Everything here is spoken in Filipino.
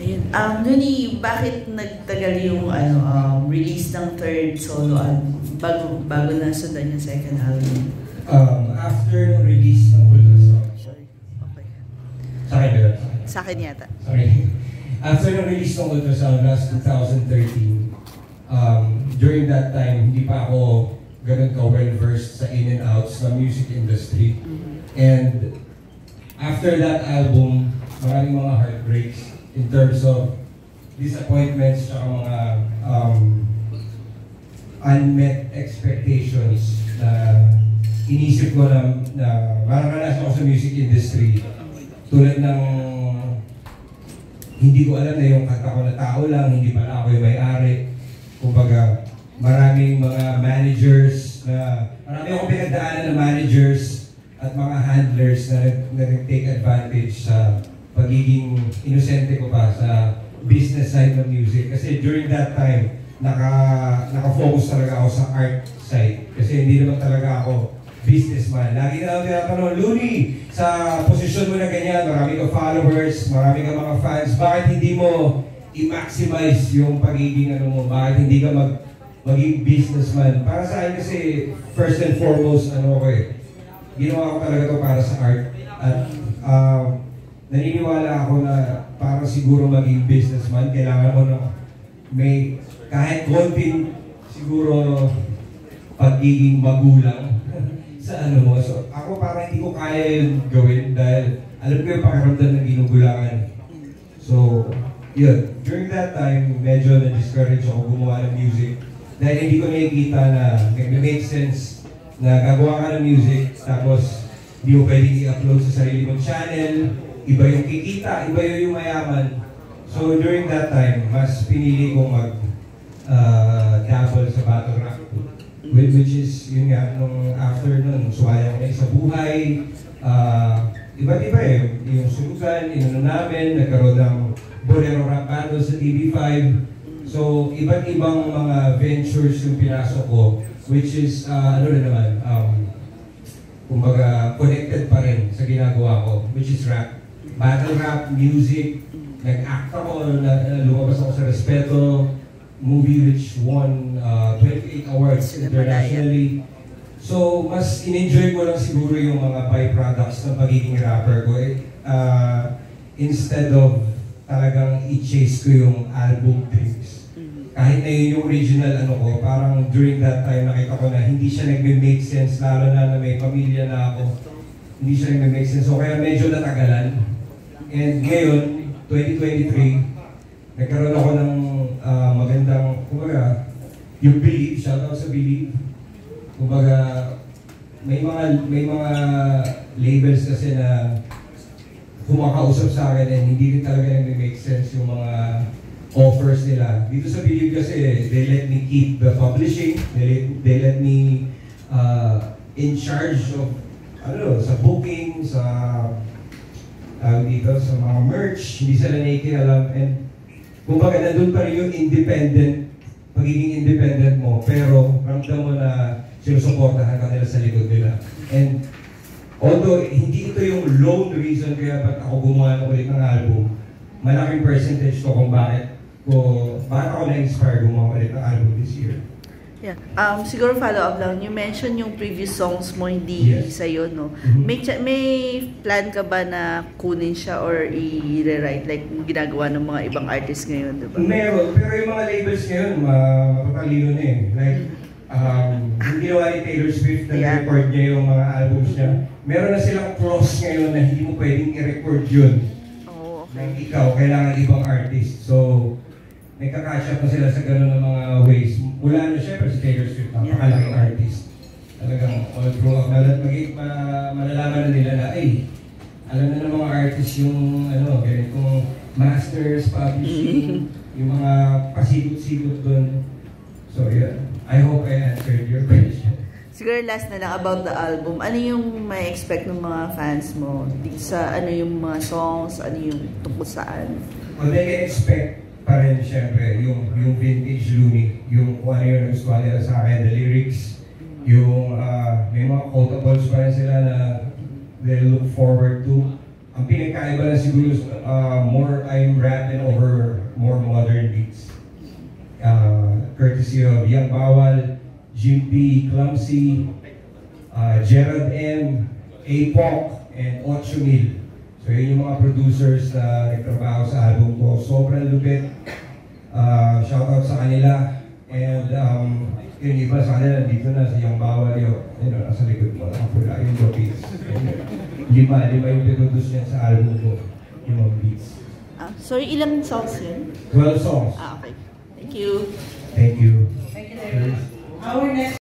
Ayun. Nuni, bakit nagtagal yung release ng third solo album bago na sundan yung second album? After nung release ng Ultrasound. Sorry. Okay. Sa akin ba yun? Sa akin yata. Sorry. After nung release ng Ultrasound last 2013, during that time, hindi pa ako ganun ka well-versed sa in and outs ng music industry. And after that album, maraming mga heartbreaks in terms of disappointments at mga unmet expectations na inisip ko na maranasan ako sa music industry tulad ng hindi ko alam na yung kanta ko na tao lang, hindi pala ako yung may-ari. Kumbaga, maraming mga managers marami akong pinagdaanan na managers at mga handlers na nag-take advantage sa pagiging inosente ko pa sa business side ng music. Kasi during that time, naka-focus talaga ako sa art side. Kasi hindi naman talaga ako businessman. Lagi na ako tinatanong, Looney, sa posisyon mo na ganyan, marami ka followers, marami ka mga fans, bakit hindi mo i-maximize yung pagiging mo? Bakit hindi ka maging businessman? Para sa akin kasi, first and foremost, ginawa ko talaga to para sa art. At naniniwala ako na para siguro maging businessman, kailangan ko na may kahit konting siguro pagiging magulang sa mo. So ako parang hindi ko kaya yun gawin dahil alam ko yung pakiramdam ng ginugulangan. So yun, during that time, medyo na-discourage ako gumawa ng music dahil hindi ko nakikita na make sense na gagawa ka ng music tapos hindi mo pwedeng i-upload sa sarili mong channel. Iba yung kikita, iba yung mayaman. So during that time, mas pinili kong dabble sa battle rap. Which is, yun nga, nung after nun, suwayang na sa buhay. Iba't iba yung sunugan, inano namin, nagkaroon ng bolero rap battle sa TV5. So iba't ibang mga ventures yung pinasok ko, which is, kumbaga, connected pa rin sa ginagawa ko, which is rap. Battle rap, music, nag-act ako, lumabas ako sa Respeto movie which won 28 awards internationally. So, mas in-enjoy ko lang siguro yung mga byproducts ng pagiging rapper ko. Instead of talagang i-chase ko yung album dreams. Kahit na yun yung original ko, parang during that time nakita ko na hindi siya nagme-make sense, lalo na may pamilya na ako. Hindi siya nagme-make sense. So, kaya medyo natagalan. And ngayon, 2023, nagkaroon ako ng magandang, kumbaga, yung Believe, shoutout sa Believe. Kumbaga, may mga labels kasi na kumakausap sa akin and hindi rin talaga nag-make sense yung mga offers nila. Dito sa Believe kasi, they let me keep the publishing, they let me in charge of, sa booking, sa dito sa mga merch, hindi sila nakikialam, and kumbaga nandun pa rin yung pagiging independent mo, pero ramdam mo na sinusuportahan ka nila sa likod nila. And although hindi ito yung lone reason kaya ba't ako gumawa ng ulit ng album, malaking percentage to kung bakit ako na-inspire gumawa ulit ng album this year. Yeah. Siguro follow-up lang. You mentioned yung previous songs mo hindi sa'yo, no? May plan ka ba na kunin siya or i-rewrite like ginagawa ng mga ibang artists ngayon, diba? Meron. Pero yung mga labels ngayon, matatalino na eh. Like, yung ginawa ni Taylor Swift na record niya yung mga albums niya. Meron na silang clause ngayon na hindi mo pwedeng i-record yun. Oh, okay. Like ikaw, kailangan ibang artist. So, may kakasya pa sila sa gano'n ng mga ways. Mula na syempre si Taylor Swift, napakalaking artist. Talagang all grow up. Malalaman na nila na, alam na ng mga artist yung ganitong masters, publishing, yung mga pasikot-sikot doon. So yeah, I hope I answered your question. Siguro last na lang about the album. Ano yung may expect ng mga fans mo? Sa ano yung mga songs, ano yung tungkol saan? Well, they can expect pa rin siyempre yung vintage Looney, yung kung ano yung nagustuhan nila sa akin, the lyrics, yung may mga quotables pa rin sila na they look forward to. Ang pinagkaiba na siguro, more I'm rapping over courtesy of Yang Bawal, Jim P. Clumsy, Gerald M., APOC, and 8,000. So yun yung mga producers na nagtrabaho sa album ko. Sobrang lupit. Shoutout sa kanila. And yung iba sa kanila, dito na sa Yang Bawal, nasa likod mo, nakapula yung beats. Lima yung produce niya sa album ko, yung mga beats. Sorry, ilang songs yun? 12 songs. Okay. Thank you. Thank you. Thank you, David. Our next